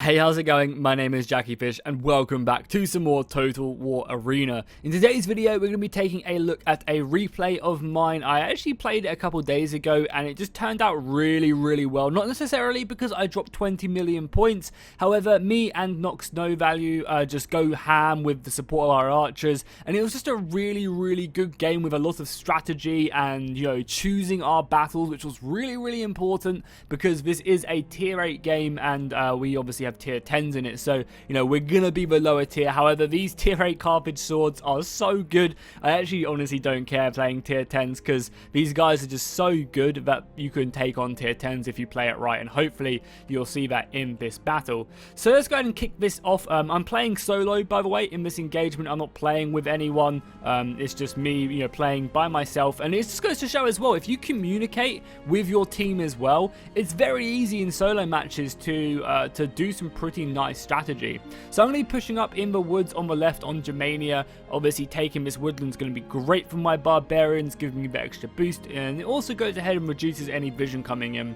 Hey, how's it going? My name is jackiefishhh and welcome back to some more Total War Arena. In today's video, we're going to be taking a look at a replay of mine. I actually played it a couple days ago and it just turned out really well. Not necessarily because I dropped 20 million points. However, me and Nox No Value just go ham with the support of our archers, and it was just a really good game with a lot of strategy and, you know, choosing our battles, which was really important because this is a tier 8 game and we obviously have tier 10s in it, so you know we're gonna be the lower tier. However, these tier 8 Carthage swords are so good. I actually honestly don't care playing tier 10s because these guys are just so good that you can take on tier 10s if you play it right, and hopefully you'll see that in this battle. So let's go ahead and kick this off. I'm playing solo, by the way, in this engagement. I'm not playing with anyone. It's just me, you know, playing by myself, and it just goes to show as well, if you communicate with your team as well, it's very easy in solo matches to do some pretty nice strategy. So I'm going to be pushing up in the woods on the left on Germania. Obviously taking this woodland is going to be great for my barbarians, giving me the extra boost, and it also goes ahead and reduces any vision coming in.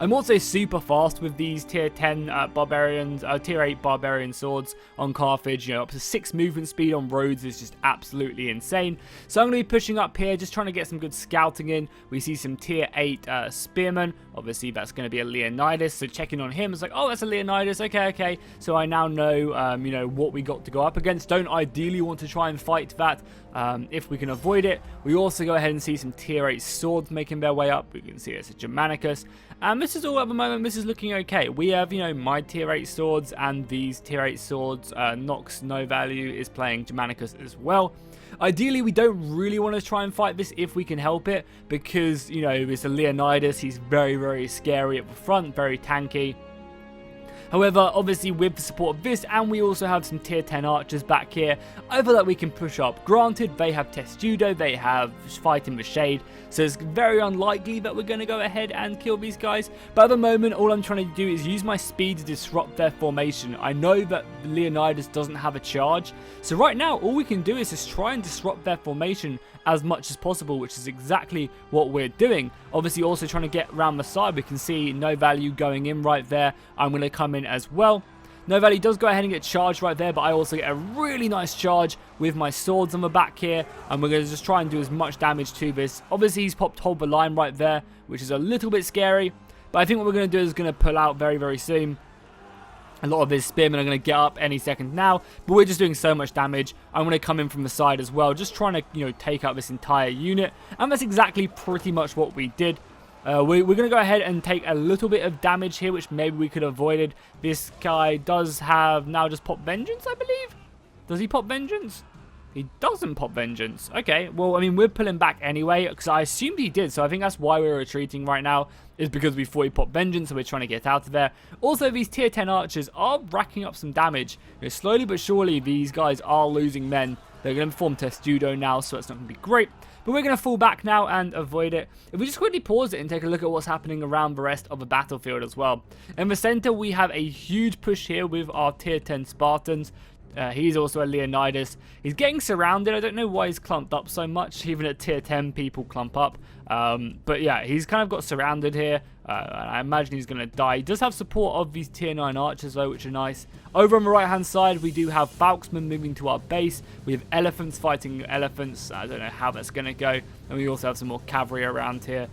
I'm also super fast with these tier 10 barbarians, tier 8 barbarian swords on Carthage. You know, up to 6 movement speed on roads is just absolutely insane. So I'm going to be pushing up here, just trying to get some good scouting in. We see some tier 8 spearmen. Obviously, that's going to be a Leonidas. So checking on him, it's like, oh, that's a Leonidas. Okay. So I now know, you know, what we got to go up against. Don't ideally want to try and fight that if we can avoid it. We also go ahead and see some tier 8 swords making their way up. We can see it's a Germanicus. And this is all at the moment, this is looking okay. We have, you know, my tier 8 swords and these tier 8 swords. Nox No Value is playing Germanicus as well. Ideally, we don't really want to try and fight this if we can help it, because, you know, it's a Leonidas. He's very scary at the front, very tanky. However, obviously with the support of this, and we also have some tier 10 archers back here, I feel like we can push up. Granted, they have Testudo, they have Fight in the Shade, so it's very unlikely that we're going to go ahead and kill these guys. But at the moment, all I'm trying to do is use my speed to disrupt their formation. I know that Leonidas doesn't have a charge, so right now, all we can do is just try and disrupt their formation as much as possible, which is exactly what we're doing. Obviously, also trying to get around the side. We can see No Value going in right there. I'm going to come in as well. No Value does go ahead and get charged right there, but I also get a really nice charge with my swords on the back here, and we're going to just try and do as much damage to this. Obviously, he's popped hold the line right there, which is a little bit scary, but I think what we're going to do is going to pull out very soon. A lot of his spearmen are going to get up any second now, but we're just doing so much damage. I'm going to come in from the side as well, just trying to, you know, take out this entire unit, and that's exactly pretty much what we did. We're going to go ahead and take a little bit of damage here, which maybe we could have avoided. This guy does have now just pop Vengeance, I believe. Does he pop Vengeance? He doesn't pop Vengeance. Okay, well, I mean, we're pulling back anyway, because I assumed he did, so I think that's why we're retreating right now, is because we thought he popped Vengeance, so we're trying to get out of there. Also, these tier 10 archers are racking up some damage. You know, slowly but surely, these guys are losing men. They're going to form Testudo now, so that's not going to be great. But we're going to fall back now and avoid it. If we just quickly pause it and take a look at what's happening around the rest of the battlefield as well. In the center, we have a huge push here with our tier 10 Spartans. He's also a Leonidas. He's getting surrounded. I don't know why he's clumped up so much. Even at tier 10, people clump up. But yeah, he's kind of got surrounded here. I imagine he's going to die. He does have support of these tier 9 archers though, which are nice. Over on the right hand side, we do have Falksmen moving to our base. We have elephants fighting elephants. I don't know how that's going to go. And we also have some more cavalry around here.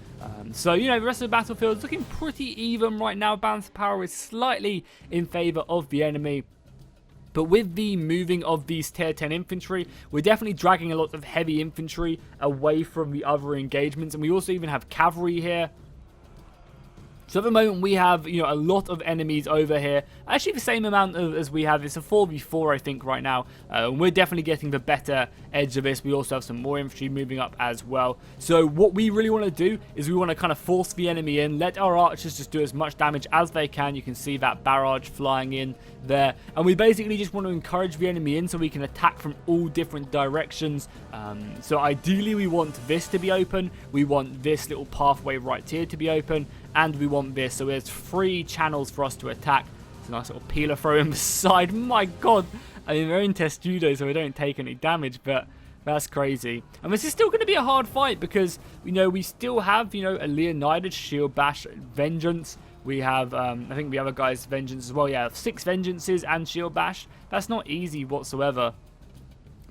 So, you know, the rest of the battlefield is looking pretty even right now. Balance of power is slightly in favor of the enemy. But with the moving of these tier 10 infantry, we're definitely dragging a lot of heavy infantry away from the other engagements. And we also even have cavalry here. So at the moment we have, you know, a lot of enemies over here. Actually the same amount as we have. It's a 4v4 I think right now. We're definitely getting the better edge of this. We also have some more infantry moving up as well. So what we really want to do is we want to kind of force the enemy in. Let our archers just do as much damage as they can. You can see that barrage flying in there. And we basically just want to encourage the enemy in so we can attack from all different directions. So ideally we want this to be open. We want this little pathway right here to be open. And we want this, so there's 3 channels for us to attack. It's a nice little peeler throw in the side. My god, I mean, they're in Testudo, so we don't take any damage, but that's crazy. And this is still going to be a hard fight because, you know, we still have, you know, a Leonidas, Shield Bash, Vengeance. We have, I think the other guy's Vengeance as well. Yeah, 6 Vengeances and Shield Bash. That's not easy whatsoever.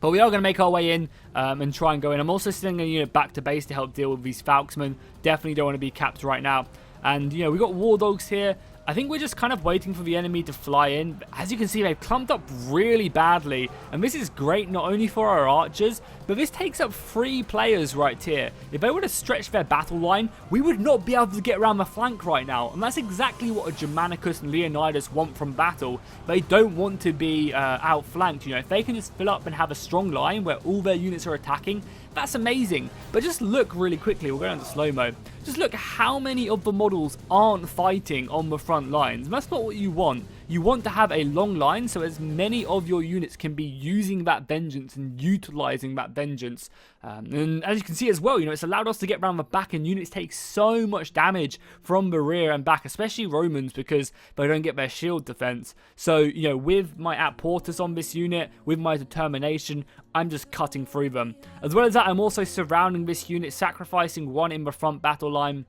But we are going to make our way in and try and go in. I'm also sending a unit back to base to help deal with these Falksmen. Definitely don't want to be capped right now. And, you know, we've got War Dogs here. I think we're just kind of waiting for the enemy to fly in. As you can see, they've clumped up really badly. And this is great not only for our archers, but this takes up 3 players right here. If they were to stretch their battle line, we would not be able to get around the flank right now. And that's exactly what a Germanicus and Leonidas want from battle. They don't want to be outflanked. You know, if they can just fill up and have a strong line where all their units are attacking, that's amazing. But just look really quickly, we'll go down to slow-mo. Just look how many of the models aren't fighting on the front lines. And that's not what you want. You want to have a long line so as many of your units can be using that vengeance and utilizing that vengeance. And as you can see as well, you know, it's allowed us to get around the back, and units take so much damage from the rear and back, especially Romans, because they don't get their shield defense. So, you know, with my At Portus on this unit, with my determination, I'm just cutting through them. As well as that, I'm also surrounding this unit, sacrificing one in the front battle line,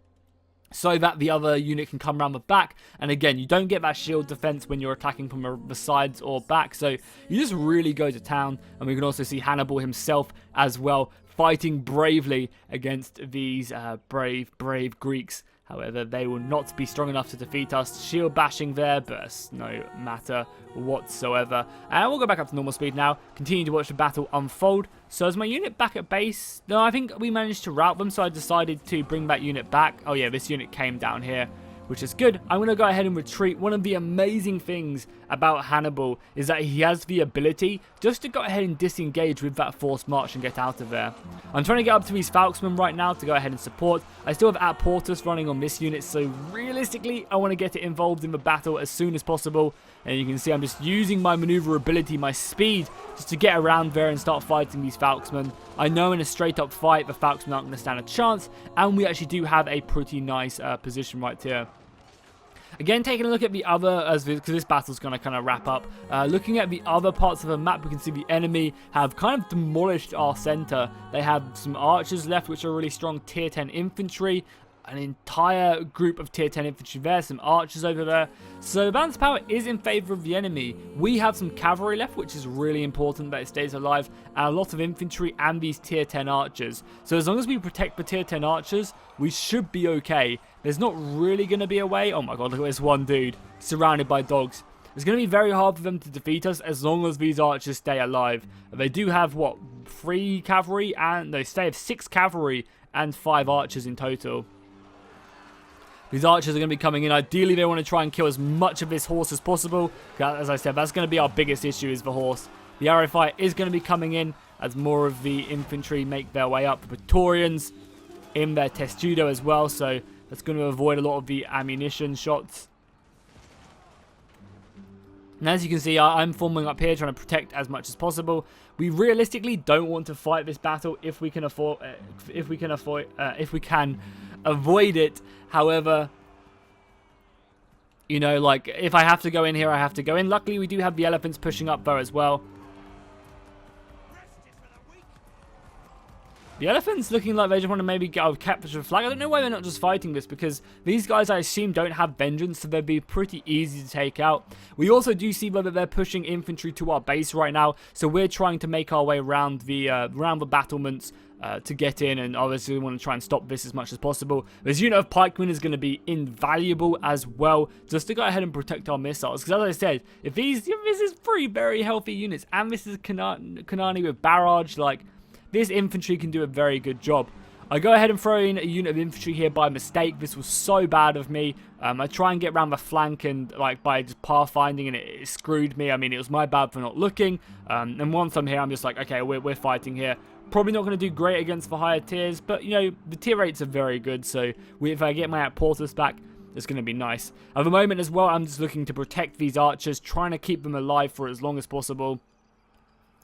so that the other unit can come around the back. And again, you don't get that shield defense when you're attacking from the sides or back, so you just really go to town. And we can also see Hannibal himself as well, fighting bravely against these brave Greeks. However, they will not be strong enough to defeat us. Shield bashing there, but it's no matter whatsoever. And we'll go back up to normal speed now. Continue to watch the battle unfold. So is my unit back at base? No, I think we managed to rout them, so I decided to bring that unit back. Oh yeah, this unit came down here, which is good. I'm going to go ahead and retreat. One of the amazing things about Hannibal is that he has the ability just to go ahead and disengage with that forced march and get out of there. I'm trying to get up to these Falksmen right now to go ahead and support. I still have At Portus running on this unit, so realistically, I want to get it involved in the battle as soon as possible. And you can see I'm just using my maneuverability, my speed, just to get around there and start fighting these Falksmen. I know in a straight up fight, the Falksmen aren't going to stand a chance, and we actually do have a pretty nice position right here. Again, taking a look at the other, because this battle's going to kind of wrap up. Looking at the other parts of the map, we can see the enemy have kind of demolished our center. They have some archers left, which are really strong tier 10 infantry. An entire group of tier 10 infantry there, some archers over there. So the balance power is in favor of the enemy. We have some cavalry left, which is really important that it stays alive, and a lot of infantry and these tier 10 archers. So as long as we protect the tier 10 archers, we should be okay. There's not really going to be a way. Oh my god, look at this one dude surrounded by dogs. It's going to be very hard for them to defeat us as long as these archers stay alive. They do have, what, 3 cavalry, and they stay have 6 cavalry and 5 archers in total. These archers are going to be coming in. Ideally, they want to try and kill as much of this horse as possible. As I said, that's going to be our biggest issue, is the horse. The arrow fire is going to be coming in as more of the infantry make their way up. The Praetorians in their testudo as well, so that's going to avoid a lot of the ammunition shots. And as you can see, I'm forming up here, trying to protect as much as possible. We realistically don't want to fight this battle if we can avoid it. However, you know, like, if I have to go in here, I have to go in. Luckily, we do have the elephants pushing up there as well. The elephants looking like they just want to maybe capture the flag. I don't know why they're not just fighting this, because these guys, I assume, don't have vengeance, so they'd be pretty easy to take out. We also do see whether they're pushing infantry to our base right now, so we're trying to make our way around the battlements to get in, and obviously we want to try and stop this as much as possible. This unit of pikemen is going to be invaluable as well, just to go ahead and protect our missiles, because as I said, if this is 3 very healthy units, and this is Kanani with barrage, like, this infantry can do a very good job. I go ahead and throw in a unit of infantry here by mistake. This was so bad of me. I try and get around the flank, and like by just pathfinding, and it screwed me. I mean, it was my bad for not looking. And once I'm here, I'm just like, okay, we're fighting here. Probably not going to do great against the higher tiers, but you know, the tier rates are very good. So if I get my At Portus back, it's going to be nice. At the moment as well, I'm just looking to protect these archers, trying to keep them alive for as long as possible,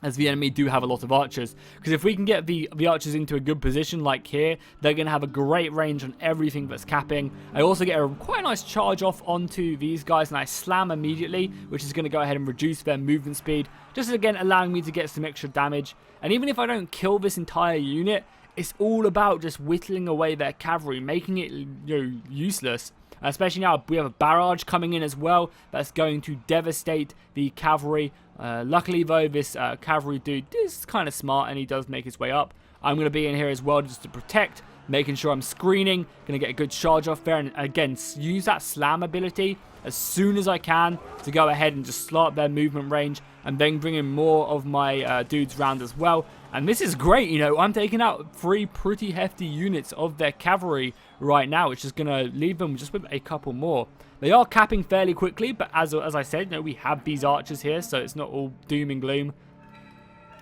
as the enemy do have a lot of archers. Because if we can get the archers into a good position like here, they're going to have a great range on everything that's capping. I also get a quite nice charge off onto these guys, and I slam immediately, which is going to go ahead and reduce their movement speed, just again allowing me to get some extra damage. And even if I don't kill this entire unit, it's all about just whittling away their cavalry, making it, you know, useless. especially now we have a barrage coming in as well that's going to devastate the cavalry. Luckily though, this cavalry dude is kind of smart and he does make his way up. I'm going to be in here as well just to protect, making sure I'm screening, going to get a good charge off there, and again use that slam ability as soon as I can to go ahead and just slow up their movement range, and then bring in more of my dudes round as well. And this is great, you know, I'm taking out 3 pretty hefty units of their cavalry right now, which is going to leave them just with a couple more. They are capping fairly quickly, but as I said, you know, we have these archers here, so it's not all doom and gloom.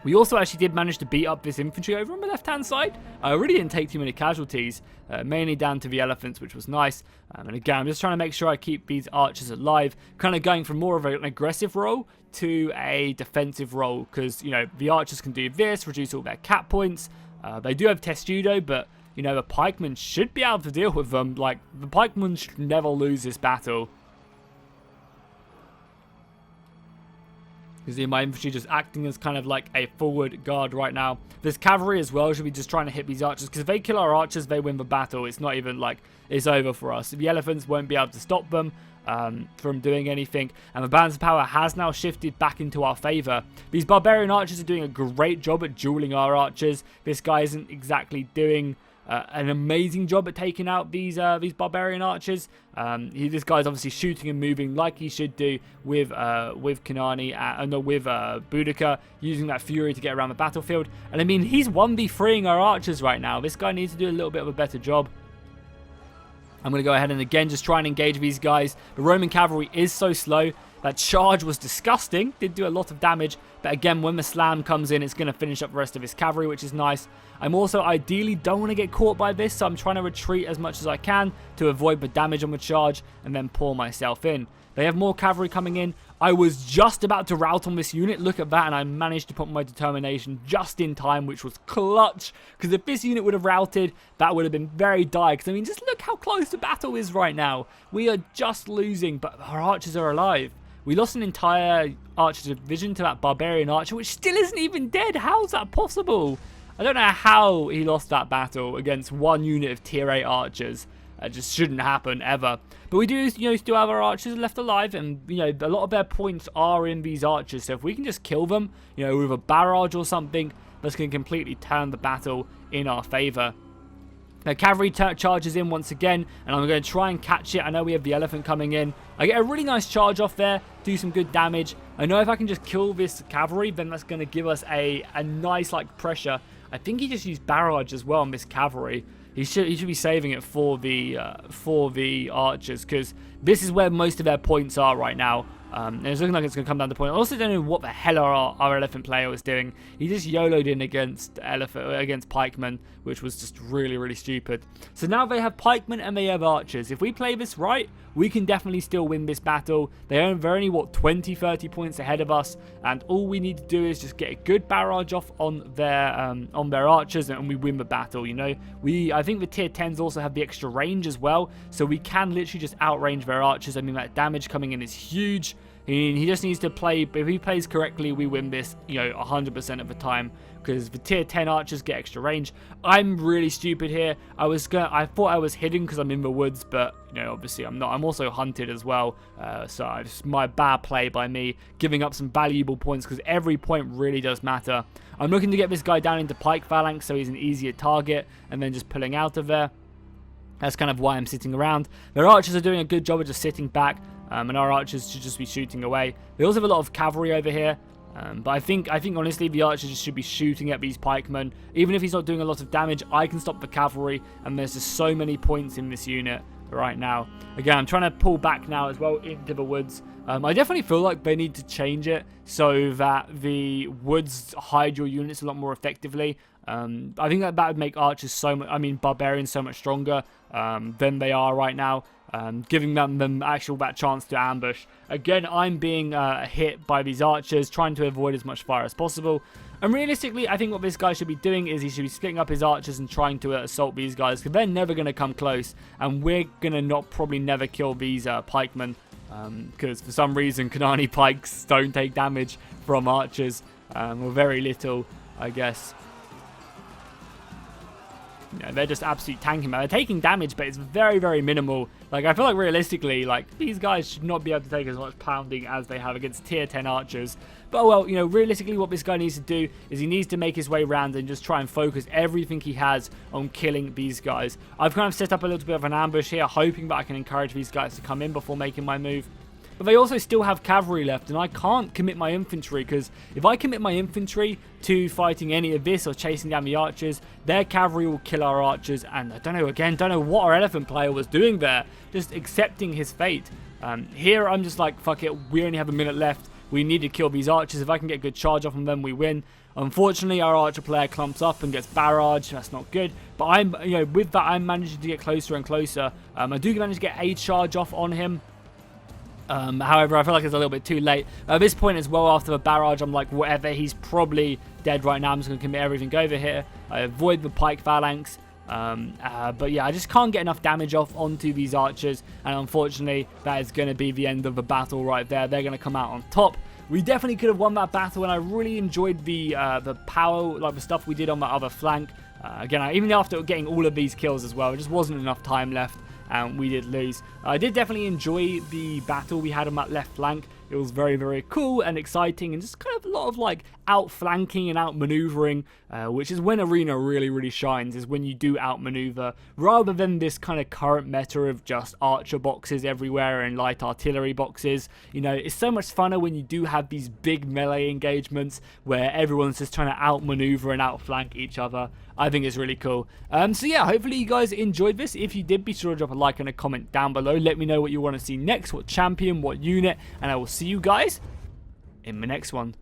We also actually did manage to beat up this infantry over on the left-hand side. I really didn't take too many casualties, mainly down to the elephants, which was nice. And again, I'm just trying to make sure I keep these archers alive, kind of going from more of an aggressive role to a defensive role, because, you know, the archers can do this, reduce all their cap points. They do have testudo, but, you know, the pikemen should be able to deal with them. Like, the pikemen should never lose this battle. You see my infantry just acting as kind of like a forward guard right now. This cavalry as well should be just trying to hit these archers, because if they kill our archers, they win the battle. It's not even like it's over for us. The elephants won't be able to stop them from doing anything, and the balance of power has now shifted back into our favor. These barbarian archers are doing a great job at dueling our archers. This guy isn't exactly doing an amazing job at taking out these barbarian archers. This guy's obviously shooting and moving like he should do with Kanani and with Boudica, using that fury to get around the battlefield. And I mean, he's 1v3ing our archers right now. This guy needs to do a little bit of a better job. I'm going to go ahead and again just try and engage these guys. The Roman cavalry is so slow. That charge was disgusting, did do a lot of damage, but again, when the slam comes in, it's going to finish up the rest of his cavalry, which is nice. I'm also ideally don't want to get caught by this, so I'm trying to retreat as much as I can to avoid the damage on the charge and then pour myself in. They have more cavalry coming in. I was just about to rout on this unit, look at that, and I managed to put my determination just in time, which was clutch, because if this unit would have routed, that would have been very dire, because I mean, just look how close the battle is right now. We are just losing, but our archers are alive. We lost an entire archer division to that barbarian archer, which still isn't even dead. How's that possible? I don't know how he lost that battle against one unit of tier 8 archers. It just shouldn't happen ever. But we do, you know, still have our archers left alive, and you know, a lot of their points are in these archers. So if we can just kill them, you know, with a barrage or something, that's going to completely turn the battle in our favor. Now, cavalry charges in once again, and I'm going to try and catch it. I know we have the elephant coming in. I get a really nice charge off there, do some good damage. I know if I can just kill this cavalry, then that's going to give us a nice, like, pressure. I think he just used barrage as well on this cavalry. He should be saving it for the archers, because this is where most of their points are right now. And it's looking like it's going to come down to point. I also don't know what the hell our elephant player was doing. He just YOLO'd in against pikemen, which was just really, really stupid. So now they have pikemen and they have archers. If we play this right, we can definitely still win this battle. They're only, what, 20, 30 points ahead of us, and all we need to do is just get a good barrage off on their archers, and we win the battle. You know, I think the tier 10s also have the extra range as well, so we can literally just outrange their archers. I mean, that damage coming in is huge. He just needs to play. If he plays correctly, we win this, you know, 100% of the time, because the tier 10 archers get extra range. I'm really stupid here. I thought I was hidden because I'm in the woods, but you know, obviously I'm not. I'm also hunted as well, so it's my bad play by me giving up some valuable points, because every point really does matter. I'm looking to get this guy down into pike phalanx so he's an easier target, and then just pulling out of there. That's kind of why I'm sitting around. Their archers are doing a good job of just sitting back, and our archers should just be shooting away. They also have a lot of cavalry over here, but I think honestly the archers should be shooting at these pikemen. Even if he's not doing a lot of damage, I can stop the cavalry, and there's just so many points in this unit right now. Again, I'm trying to pull back now as well into the woods. I definitely feel like they need to change it so that the woods hide your units a lot more effectively. I think that would make archers barbarians so much stronger than they are right now, giving them that chance to ambush. Again, I'm being hit by these archers, trying to avoid as much fire as possible. And realistically, I think what this guy should be doing is he should be splitting up his archers and trying to assault these guys, because they're never going to come close, and we're going to probably never kill these pikemen, because for some reason Kanani pikes don't take damage from archers, or very little, I guess. You know, they're just absolute tanking, man. They're taking damage, but it's very, very minimal. Like, I feel like realistically, like, these guys should not be able to take as much pounding as they have against tier 10 archers. But, well, you know, realistically, what this guy needs to do is he needs to make his way around and just try and focus everything he has on killing these guys. I've kind of set up a little bit of an ambush here, hoping that I can encourage these guys to come in before making my move. But they also still have cavalry left, and I can't commit my infantry, because if I commit my infantry to fighting any of this or chasing down the archers, their cavalry will kill our archers, and I don't know what our elephant player was doing there, just accepting his fate. Here I'm just like, fuck it, we only have a minute left, we need to kill these archers. If I can get a good charge off on them, we win. Unfortunately, our archer player clumps up and gets barraged. That's not good. But with that, I'm managing to get closer and closer. I do manage to get a charge off on him. However, I feel like it's a little bit too late. At this point as well, after the barrage, I'm like, whatever, he's probably dead right now. I'm just going to commit everything over here. I avoid the pike phalanx. But yeah, I just can't get enough damage off onto these archers. And unfortunately, that is going to be the end of the battle right there. They're going to come out on top. We definitely could have won that battle, and I really enjoyed the power, like the stuff we did on the other flank. Again, even after getting all of these kills as well, there just wasn't enough time left. And we did lose. I did definitely enjoy the battle we had on that left flank. It was very, very cool and exciting, and just kind of a lot of like outflanking and outmaneuvering, which is when Arena really, really shines, is when you do outmaneuver, rather than this kind of current meta of just archer boxes everywhere and light artillery boxes. You know, it's so much funner when you do have these big melee engagements where everyone's just trying to outmaneuver and outflank each other. I think it's really cool. So yeah, hopefully you guys enjoyed this. If you did, be sure to drop a like and a comment down below. Let me know what you want to see next, what champion, what unit, and I will see you guys in the next one.